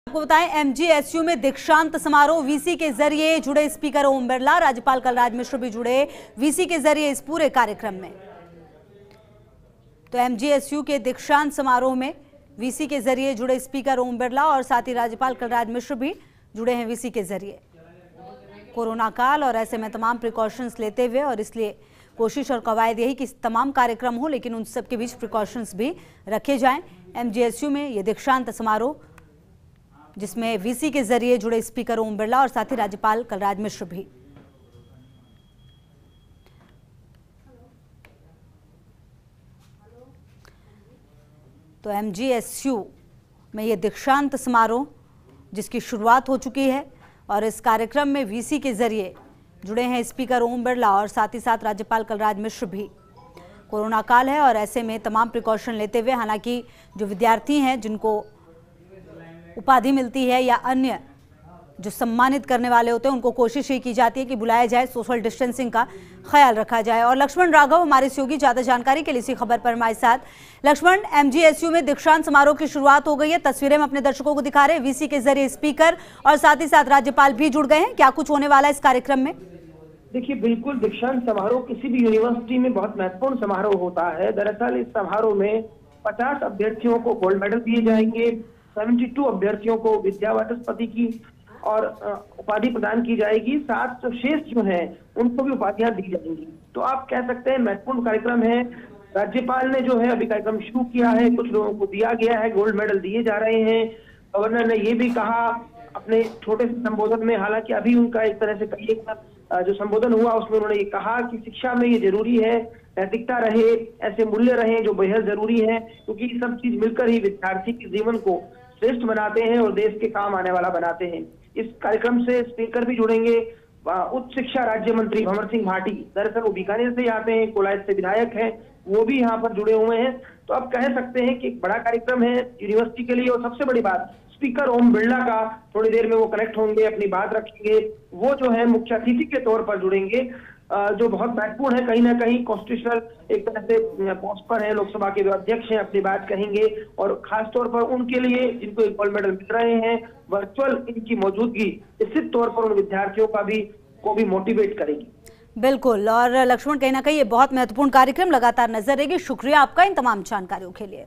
आपको बताएं, एमजीएसयू में दीक्षांत समारोह, वीसी के जरिए जुड़े स्पीकर ओम बिरला, राज्यपाल कलराज मिश्र भी जुड़े वीसी के जरिए इस पूरे कार्यक्रम में। तो एमजीएसयू के दीक्षांत समारोह में वीसी के जरिए जुड़े स्पीकर ओम बिरला और साथ ही राज्यपाल कलराज मिश्र भी जुड़े हैं वीसी के जरिए। कोरोना काल और ऐसे में तमाम प्रिकॉशंस लेते हुए, और इसलिए कोशिश और कवायद यही कि तमाम कार्यक्रम हो लेकिन उन सब के बीच प्रिकॉशंस भी रखे जाएं। एमजीएसयू में ये दीक्षांत समारोह जिसमें वीसी के जरिए जुड़े स्पीकर ओम बिरला और साथ ही राज्यपाल कलराज मिश्र भी। तो एमजीएसयू में ये दीक्षांत समारोह जिसकी शुरुआत हो चुकी है और इस कार्यक्रम में वीसी के जरिए जुड़े हैं स्पीकर ओम बिरला और साथ ही साथ राज्यपाल कलराज मिश्र भी। कोरोना काल है और ऐसे में तमाम प्रिकॉशन लेते हुए, हालांकि जो विद्यार्थी हैं जिनको उपाधि मिलती है या अन्य जो सम्मानित करने वाले होते हैं उनको कोशिश ये की जाती है कि बुलाया जाए, सोशल डिस्टेंसिंग का ख्याल रखा जाए। और लक्ष्मण राघव हमारे सहयोगी ज्यादा जानकारी के लिए इसी खबर पर हमारे साथ। लक्ष्मण, एमजीएसयू में दीक्षांत समारोह की शुरुआत हो गई है, तस्वीरें हम अपने दर्शकों को दिखा रहे हैं, वीसी के जरिए स्पीकर और साथ ही साथ राज्यपाल भी जुड़ गए हैं। क्या कुछ होने वाला है इस कार्यक्रम में? देखिए, बिल्कुल दीक्षांत समारोह किसी भी यूनिवर्सिटी में बहुत महत्वपूर्ण समारोह होता है। दरअसल इस समारोह में 50 अभ्यर्थियों को गोल्ड मेडल दिए जाएंगे, 72 अभ्यर्थियों को विद्या वाचस्पति की और उपाधि प्रदान की जाएगी, 7 शेष जो हैं उनको भी उपाधियां दी जाएंगी। तो आप कह सकते हैं महत्वपूर्ण कार्यक्रम है। राज्यपाल ने जो है अभी कार्यक्रम शुरू किया है, कुछ लोगों को दिया गया है, गोल्ड मेडल दिए जा रहे हैं। गवर्नर ने ये भी कहा अपने छोटे से संबोधन में, हालांकि अभी उनका एक तरह से कहिएगा जो संबोधन हुआ उसमें उन्होंने ये कहा कि शिक्षा में ये जरूरी है, नैतिकता रहे, ऐसे मूल्य रहे जो बेहद जरूरी है, क्योंकि ये सब चीज मिलकर ही विद्यार्थी के जीवन को श्रेष्ठ बनाते हैं और देश के काम आने वाला बनाते हैं। इस कार्यक्रम से स्पीकर भी जुड़ेंगे, उच्च शिक्षा राज्य मंत्री भंवर सिंह भाटी, दरअसल वो बीकानेर से आते हैं, कोलायत से विधायक हैं, वो भी यहाँ पर जुड़े हुए हैं। तो आप कह सकते हैं कि एक बड़ा कार्यक्रम है यूनिवर्सिटी के लिए। और सबसे बड़ी बात, स्पीकर ओम बिरला का थोड़ी देर में वो कनेक्ट होंगे, अपनी बात रखेंगे, वो जो है मुख्य अतिथि के तौर पर जुड़ेंगे, जो बहुत महत्वपूर्ण है। कहीं ना कहीं कॉन्स्टिट्यूशनल एक तरह से पोस्ट पर है, लोकसभा के जो अध्यक्ष हैं अपनी बात कहेंगे और खासतौर पर उनके लिए जिनको एक गोल्ड मेडल मिल रहे हैं, वर्चुअल इनकी मौजूदगी निश्चित तौर पर उन विद्यार्थियों को भी मोटिवेट करेगी। बिल्कुल, और लक्ष्मण कहीं ना कहीं ये बहुत महत्वपूर्ण कार्यक्रम लगातार नजर रहेगी। शुक्रिया आपका इन तमाम जानकारियों के लिए।